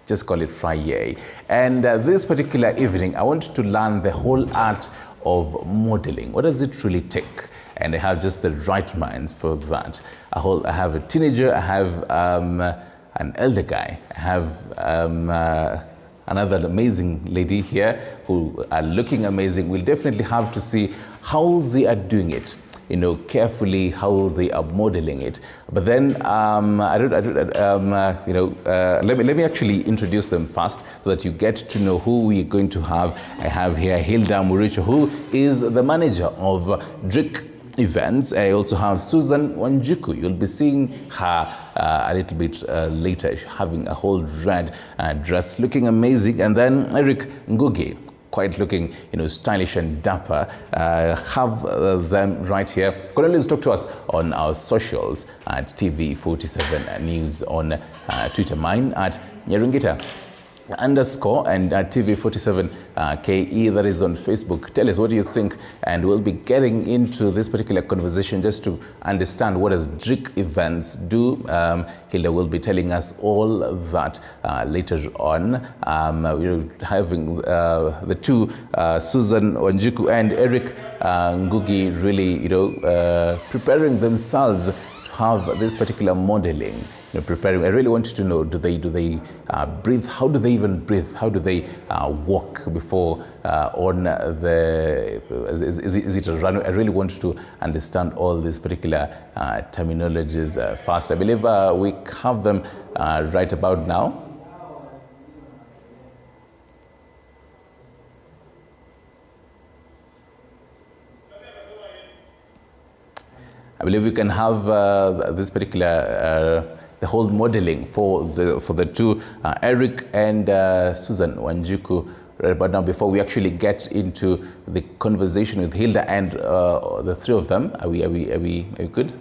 just call it Friday. And this particular evening, I want to learn the whole art of modeling. What does it really take? And I have just the right minds for that. I have a teenager, I have an elder guy, I have another amazing lady here who are looking amazing. We'll definitely have to see how they are doing it, you know, carefully, how they are modeling it. But then, let me actually introduce them first so that you get to know who we're going to have. I have here Hilda Muricho, who is the manager of Drake Events. I also have Susan Wanjiku. You'll be seeing her a little bit later, having a whole red dress, looking amazing. And then Eric Ngugi, quite looking, you know, stylish and dapper. Have them right here. Please talk to us on our socials at TV47 News on Twitter. Mine at Nyerungita _ and TV47 KE, that is on Facebook. Tell us, what do you think? And we'll be getting into this particular conversation just to understand what does Drake Events do. Hilda will be telling us all that later on. We're having the two, Susan Wanjiku and Eric Ngugi, really, you know, preparing themselves to have this particular modeling. Preparing. I really want to know, do they breathe? How do they even breathe? How do they walk before on the, is it a runway? I really want to understand all these particular terminologies fast. I believe we have them right about now. I believe we can have this particular the whole modeling for the two, Eric and Susan Wanjiku. But now, before we actually get into the conversation with Hilda and the three of them, are we good?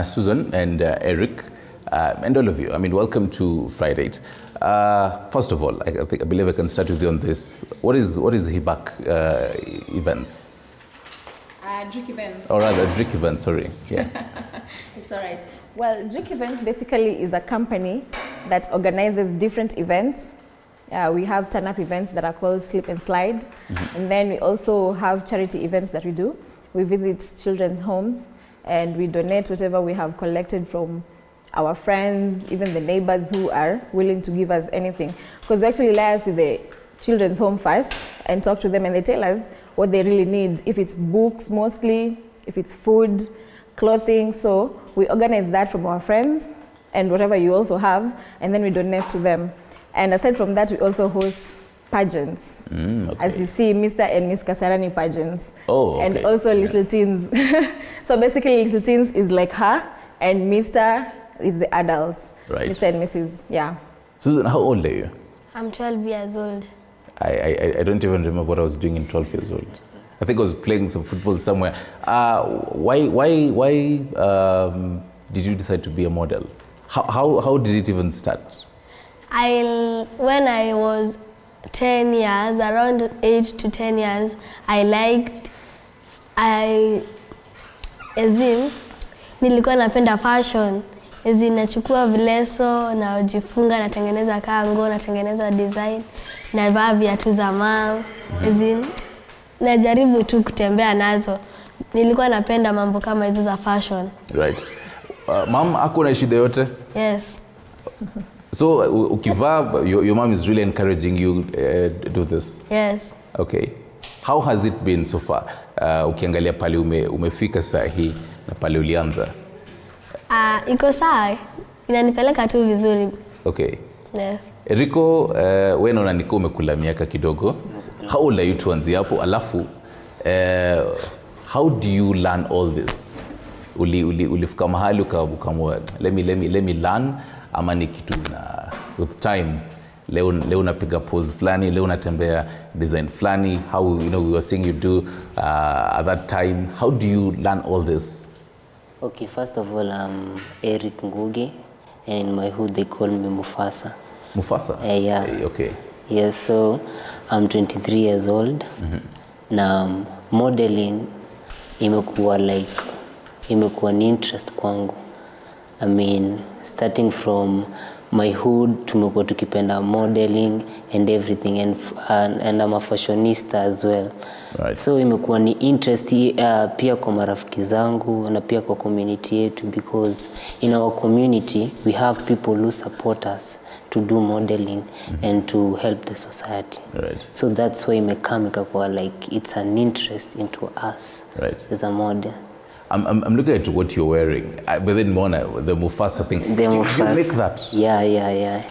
Susan and Eric, and all of you, I mean, welcome to FRIDATE. First of all, I believe I can start with you on this. What is HIBAC Events? Drake Events. Or rather, Drake Events, sorry. Yeah. It's all right. Well, Drake Events basically is a company that organizes different events. We have turn-up events that are called Slip and Slide. Mm-hmm. And then we also have charity events that we do. We visit children's homes, and we donate whatever we have collected from our friends, even the neighbors who are willing to give us anything. Because we actually liaise with the children's home first and talk to them, and they tell us what they really need. If it's books mostly, if it's food, clothing. So we organize that from our friends and whatever you also have, and then we donate to them. And aside from that, we also host pageants. Okay. As you see, Mr. and Miss Kasarani pageants. Oh, okay. And also Little Teens. So basically, Little Teens is like her, and Mr. is the adults. Right. Mr. and Mrs. Yeah. Susan, how old are you? I'm 12 years old. I don't even remember what I was doing in 12 years old. I think I was playing some football somewhere. Why did you decide to be a model? How did it even start? When I was 10 years, around 8 to 10 years, nilikuwa napenda fashion. Nachukua vileso, najifunga, natengeneza kango, natengeneza design, navaa viatu za mom. Najaribu tu kutembea nazo. Nilikuwa napenda mambo kama hizo za fashion. Right. Mom hakuna shida yote? Yes. So ukivaa, your mom is really encouraging you do this? Yes. Okay. How has it been so far? Ukiangalia pale umefika saa hii na pale ulianza? Iko sawa. Inanipeleka tu vizuri. Okay. Yes. Rico, wewe naona niko umekula miaka kidogo. How old are you tuanzie hapo? Alafu how do you learn all this? Ulifika mahali ukamwa let me learn ama ni kitu na with time leo unapiga pose flani, leo unatembea design flani, how we were seeing you do at that time. How do you learn all this? Okay, first of all, I'm Eric Ngugi, and in my hood they call me Mufasa. Mufasa? Yeah. Okay. Yes, so I'm 23 years old. Na modeling imekuwa ni interest kwangu. I mean, starting from my hood, tumekuwa tukipenda modeling and everything, and I'm a fashionista as well. Right. So imekuwa ni interest pia kwa marafiki zangu na pia kwa community yetu, because in our community we have people who support us to do modeling and to help the society. Right. So that's why imekama ikakuwa like it's an interest into us, right, as a model. I'm looking at what you're wearing. But then Mona, the Mufasa thing. The Did Mufasa. you make that? Yeah.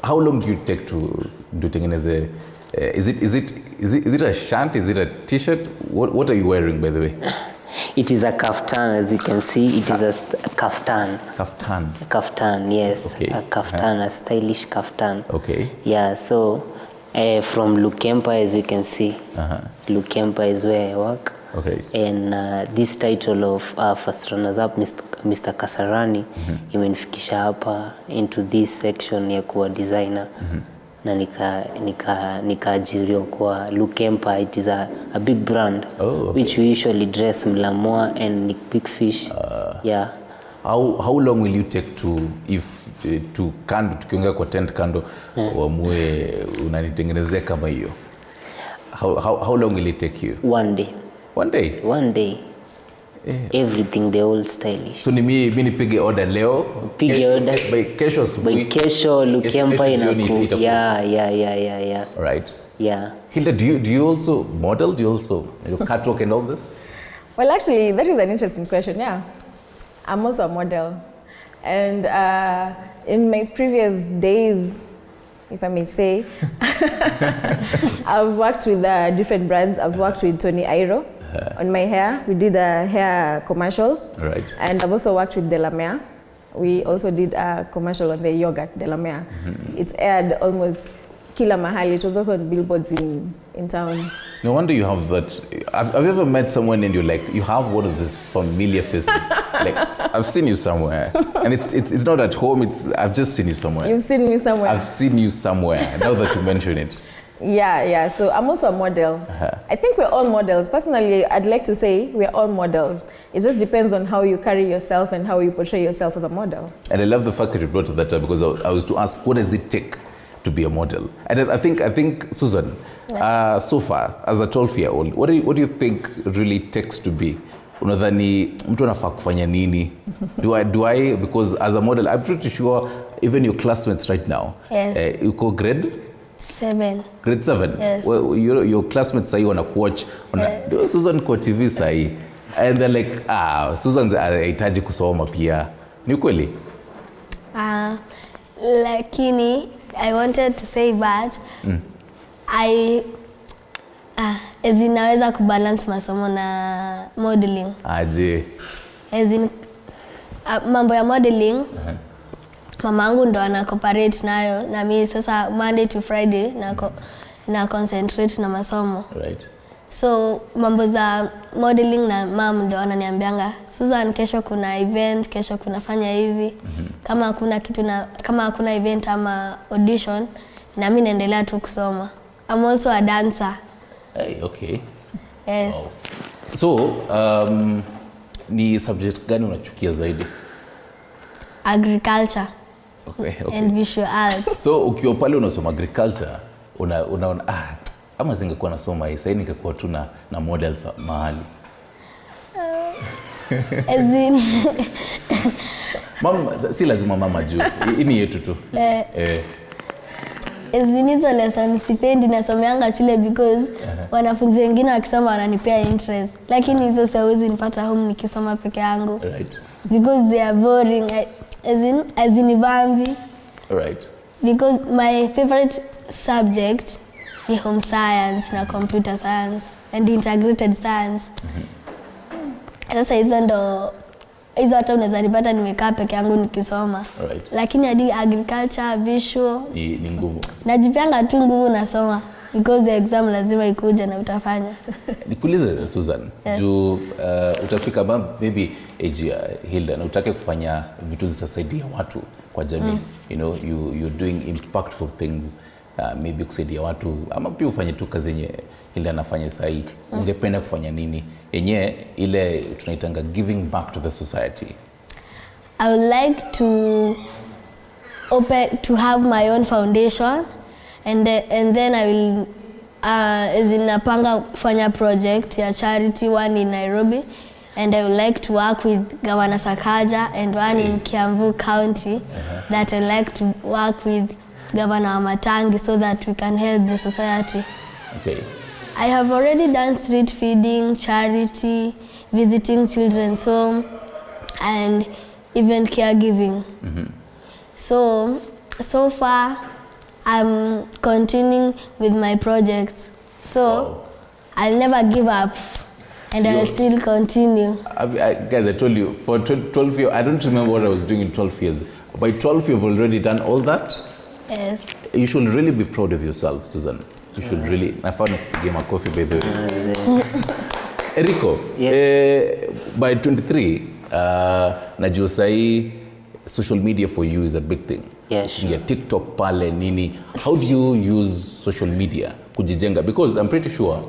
How long do you take to do tengeneze? Is it a shanty? Is it a t-shirt? What are you wearing, by the way? It is a kaftan, as you can see. It is a kaftan. Kaftan. Kaftan, yes. Okay. A kaftan, a stylish kaftan. Okay. Yeah, so from Lukempa, as you can see. Lukempa is where I work. Okay. And this title of First Runners Up, Mr. Kasarani, imenifikisha hapa into this section ya kuwa designer. Na nikaajiriwa kwa Lukempa. It is a big brand, which we usually dress Mlamwa and Big Fish. Yeah. How long will you take to kando, tukiongea kwa tent kando, wamue unanitengenezea kama hiyo? How long will it take you? One day. One day? One day. Yeah. Everything, the old stylish. So mimi nipige order leo? Pige order. By kesho asubuhi? By kesho Lukempa inaku. Yeah. Right. Yeah. Hilda, do you also model? Do you also catwalk and all this? Well, actually, that is an interesting question, yeah. I'm also a model. And in my previous days, if I may say, I've worked with different brands. I've worked with Tony Airo on my hair. We did a hair commercial. Right. And I've also worked with Delamere. We also did a commercial on the yogurt, Delamere. It's aired almost kila mahali. It was also on billboards in town. No wonder you have that. Have you ever met someone and you're like, you have one of these familiar faces? Like, I've seen you somewhere. And it's not at home, I've just seen you somewhere. You've seen me somewhere? I've seen you somewhere, now that you mention it. Yeah. So I'm also a model. I think we're all models. Personally, I'd like to say we're all models. It just depends on how you carry yourself and how you portray yourself as a model. And I love the fact that you brought that up, because I was to ask, what does it take to be a model? And I think Susan, so far as a 12-year-old, what do you think really takes to be? Unadhani mtu anafaa kufanya nini? Do I because as a model, I'm pretty sure even your classmates right now, you go grade 7. Grade 7? Yes. Well, your classmates say wana kuwatch, do Susan kwa TV sahi. And they're like, Susan haitaji kusoma pia. Ni kweli? Lakini I wanted to say but as in naweza kubalance masomo na modeling. Aje. As in mambo ya modeling, mamangu ndo ana cooperate nayo, na mimi sasa Monday to Friday na concentrate na masomo. Right. So mambo za modeling na mom ndo ananiambianga, Susan, kesho kuna event, kesho kuna fanya hivi. Kama hakuna event ama audition, na mimi naendelea tu kusoma. I'm also a dancer. Hey, okay. Yes. Wow. So, ni subject gani unachukia zaidi? Agriculture. Okay. And visual arts. So, ukiwa pale unasoma agriculture, unaona ama zingekuwa nasoma hii, sasa ningekuwa tu na models mahali. As in Mama, si lazima mama juu. Ini yetu tu. As in hizo lesson sipendi nasomeanga shule because wanafunzi wengine wakisoma wananipea interest. Lakini hizo siwezi nipata home nikisoma peke yangu. Right. Because they are boring. As in Bambi. Right. Because my favorite subject ni home science na computer science and integrated science. Sasa hizo hata unaweza nipata nimekaa peke yangu nikisoma. Right. Lakini hadi agriculture, visual Ni ngumu. najipianga tu nguvu nasoma because the exam lazima ikuje na utafanya. Nikuulize Susan, Yes. juu utafika maybe age ya Hilda na utake kufanya vitu zitasaidia watu kwa jamii. You know, you're doing impactful things, maybe kusaidia watu ama pia ufanye tu kazi yenye Hilda anafanya sasa hivi. Ungependa kufanya nini? Yenye ile tunaitanga giving back to the society. I would like to have my own foundation and then I will napanga kufanya project ya charity, one in Nairobi, and I would like to work with Governor Sakaja, and one in Kiambu County that I like to work with Governor Amatangi so that we can help the society. Okay. I have already done street feeding, charity, visiting children's home, and even caregiving. So far, I'm continuing with my project. So I'll never give up, and I'll still continue. Guys, I told you, for 12 years, I don't remember what I was doing in 12 years. By 12, you've already done all that? Yes. You should really be proud of yourself, Susan. You should really. I found a game of coffee, by the way. Eriko, by 23, najua sahi social media for you is a big thing. Yeah, sure. Yeah, TikTok, pale, nini. How do you use social media kujijenga? Because I'm pretty sure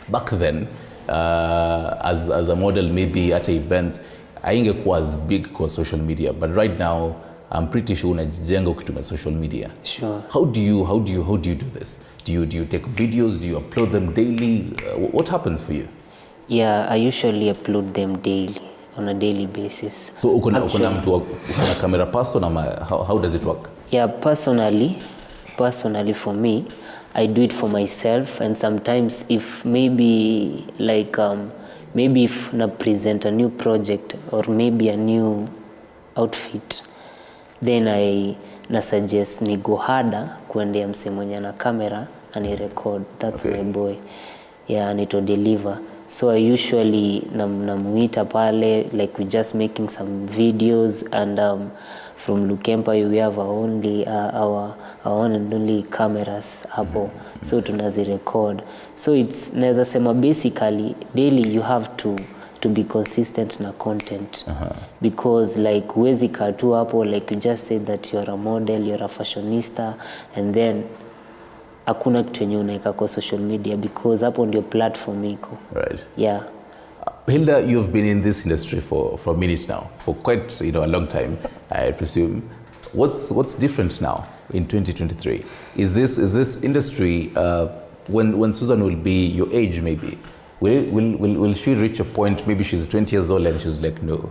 back then, as a model, maybe at events, haingekuwa as big kwa social media. But right now, I'm pretty sure unajijenga ukitumia social media. Sure. How do you do this? Do you take videos? Do you upload them daily? What happens for you? Yeah, I usually upload them daily, on a daily basis. So uko na camera person ama how does it work? Yeah, personally for me, I do it for myself, and sometimes if maybe if na present a new project or maybe a new outfit, then I suggest ni go harder kuendea mse mwenye na camera and record. That's my boy. Yeah, and it will deliver. So I usually namuita pale, like we just making some videos, and from Lukempa we have our own and only cameras hapo. So tunazi record. So it's naweza sema basically daily you have to be consistent na content. Because like huwezi kaa tu hapo, like you just said that you're a model, you're a fashionista, and then hakuna kitu yenye unaika kwa social media, because hapo ndio platform iko. Right. Yeah. Hilda, you've been in this industry for a minute now, for quite a long time, I presume. What's different now in 2023? Is this industry when Susan will be your age maybe? Will she reach a point, maybe she's 20 years old and she's like, no,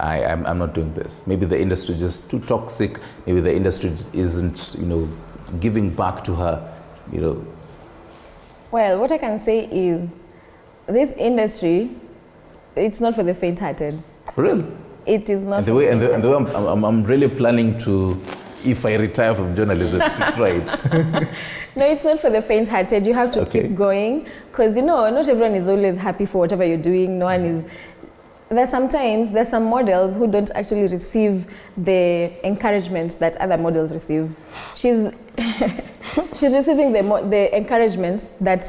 I'm not doing this. Maybe the industry is just too toxic. Maybe the industry isn't, giving back to her, Well, what I can say is this industry, it's not for the faint-hearted. For real? It is not. And the way I'm really planning to, if I retire from journalism, to try it. No, it's not for the faint-hearted. You have to keep going, because not everyone is always happy for whatever you're doing. No one is. There's some models who don't actually receive the encouragement that other models receive. She's receiving the encouragement that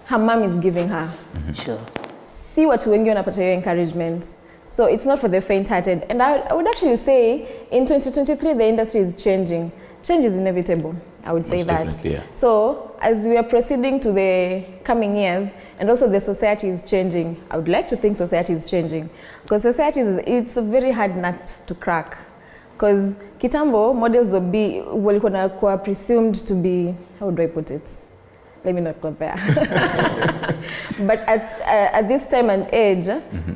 her mom is giving her. Sure. See what wengi wanapata hiyo encouragement. So it's not for the faint-hearted. And I would actually say in 2023 the industry is changing. Change is inevitable. I would say that. Yeah. So as we are proceeding to the coming years, and also the society is changing, I would like to think society is changing, because it's a very hard nut to crack. Because kitambo models were presumed to be, how do I put it? Let me not go there. But at this time and age,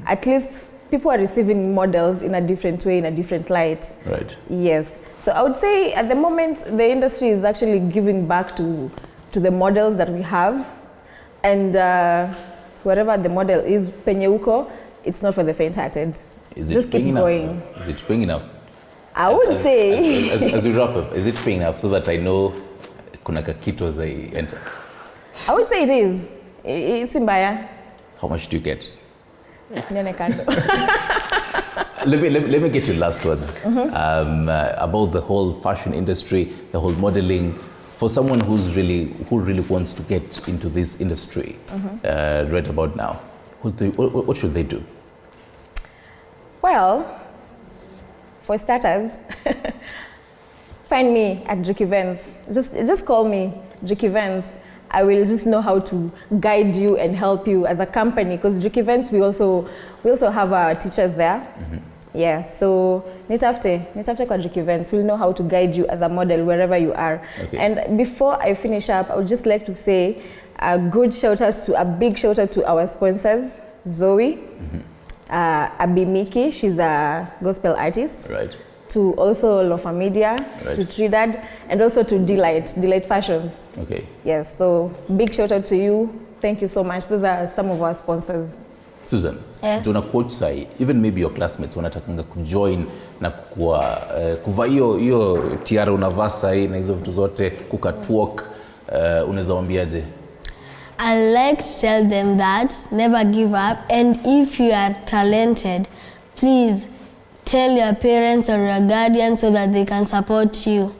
at least people are receiving models in a different way, in a different light. Right. Yes. So I would say at the moment, the industry is actually giving back to the models that we have. And wherever the model is, penye uko, it's not for the faint-hearted. Is it Just keep paying going. enough? Is it paying enough? I would say. As we wrap up, is it paying enough so that I know kuna kakitu as I enter? I would say it is. It's mbaya. How much do you get? Nione kando. Let me get your last words about the whole fashion industry, the whole modeling. For someone who really wants to get into this industry right about now, what should they do? Well, for starters, find me at Drick Events. Just call me Drick Events. I will just know how to guide you and help you as a company, because Drick Events we also have our teachers there. Yeah, so nitafute kwa Drick Events. We'll know how to guide you as a model wherever you are. Okay. And before I finish up, I would just like to say a big shout out to our sponsors, Zoe, Abimiki, she's a gospel artist. Right. To also Lofa Media, right. To FRIDATE, and also to Delight Fashions. Okay. Yes, so big shout out to you. Thank you so much. Those are some of our sponsors. Susan, yes. Tuna quote sai, even maybe your classmates wanatakanga kujoin na kuvaa hiyo tiara unavaa sai na hizo vitu zote kukatwalk, unaweza waambiaje? I like to tell them that never give up, and if you are talented, please tell your parents or your guardians so that they can support you.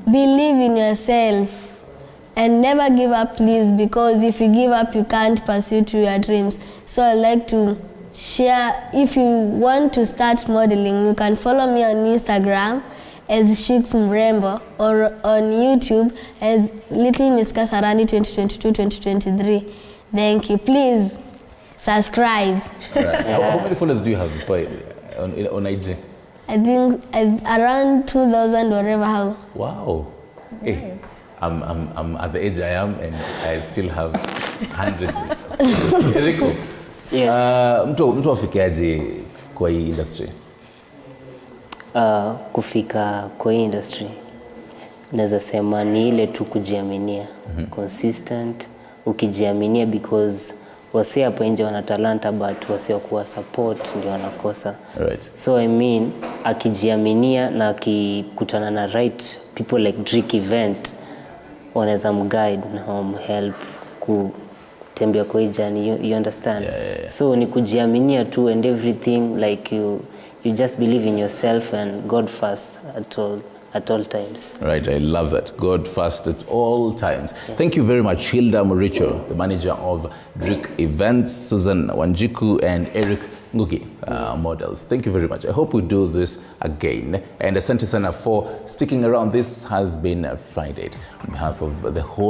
Believe in yourself and never give up, please, because if you give up, you can't pursue to your dreams. So I like to share, if you want to start modeling, you can follow me on Instagram as Shix Mrembo or on YouTube as Little Miss Kasarani 2022-2023. Thank you. Please subscribe. Right. How many followers do you have before on IG? I think around 2,000 whatever. How? Wow. Nice. Hey, I'm at the age I am and I still have hundreds. Eriko. Yes. Mtu afikiaje kwa hii industry? Kufika kwa hii industry naweza sema ni ile tu kujiaminia. Consistent, ukijiaminia, because wase hapo nje wana talanta but wase kuwa support ndio wanakosa. Right. So I mean, akijiaminia na akikutana na right people like Drick Event, wanaweza mguide na help kutembea kwa hii journey, you understand? Yeah. So ni kujiaminia tu, and everything like you just believe in yourself and God first at all times. Right, I love that. God first at all times. Yeah. Thank you very much, Hilda Muricho, the manager of Drick Events, Susan Wanjiku, and Eric Ngugi, models. Thank you very much. I hope we do this again. And asante sana for sticking around. This has been FRIDATE. On behalf of the whole